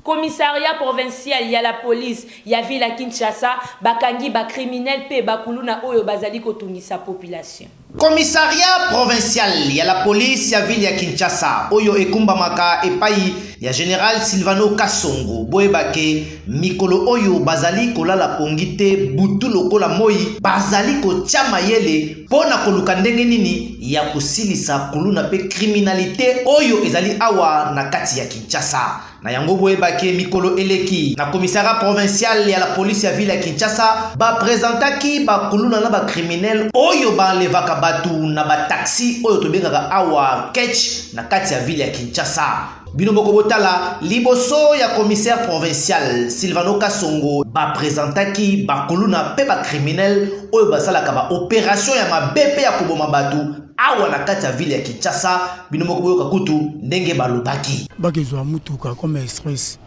Commissariat provincial, il y a la police, il y a ville à Kinshasa, bakangi ba criminel pe bakuluna oyo bazali kotungisa population. Commissariat provincial, il y a la police, il y a ville à Kinshasa, oyo ekumba maka epai, il y a général Silvano Kasongo, boebake, mikolo oyo bazali kola la pongite, butu lokola moi, bazali ko chama yele, pona koluka ndenge nini, ya kusilisa kuluna pe criminalité oyo ezali awa na kati ya Kinshasa. Na yango boebake mikolo eleki na commissariat provincial ya la police ya ville ya Kinshasa ba présentaki ba kuluna na ba criminel oyo ba levaka batu na ba taxi oyo tobengaka awa catch na kati ya ville ya Kinshasa. Bino moko botala liboso ya commissaire provincial Silvano Kasongo ba présentaki ba kuluna pe ba criminel oyo basalaka ba opération ya mabepe ya koboma batu awa na kati ya ville ya Kinshasa. Bino moko boyoka kutu ndenge balobaki bakezwa mutuka comme express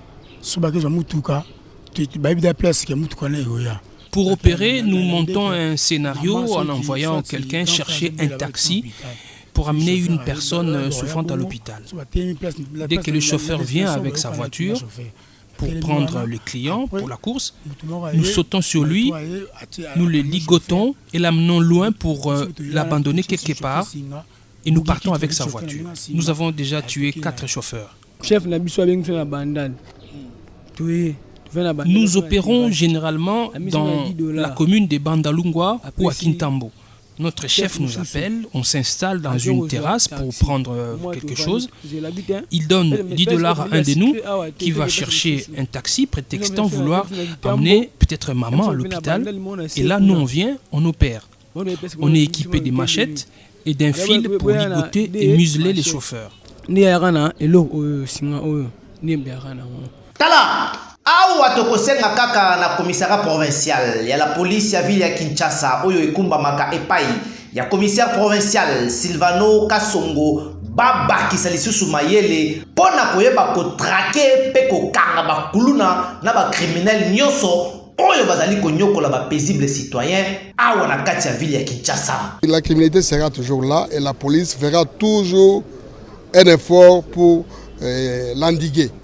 so bakezwa mutuka babida place ke mutuka na yoya. Pour opérer, nous montons un scénario en envoyant quelqu'un chercher un taxi pour amener une personne souffrante à l'hôpital. Dès que le chauffeur vient avec sa voiture pour prendre le client pour la course, nous sautons sur lui, nous le ligotons et l'amenons loin pour l'abandonner quelque part et nous partons avec sa voiture. Nous avons déjà tué 4 chauffeurs. Nous opérons généralement dans la commune de Bandalungwa ou à Kintambo. Notre chef nous appelle, on s'installe dans une terrasse pour prendre quelque chose. Il donne $10 à un de nous qui va chercher un taxi prétextant vouloir amener peut-être maman à l'hôpital. Et là, nous on vient, on opère. On est équipé de machettes et d'un fil pour ligoter et museler les chauffeurs. Tala awa tokosenga kaka na commissariat provincial ya la police ya ville ya Kinshasa oyo ekumba maka epai ya commissaire provincial Silvano Kasongo baba kisalisusu mayele pona koyeba ko traquer pe ko kanga bakuluna na ba criminel nyoso oyo bazali konyokola ba paisible citoyen awa na kati ya ville ya Kinshasa. La criminalité sera toujours là et la police fera toujours un effort pour l'endiguer.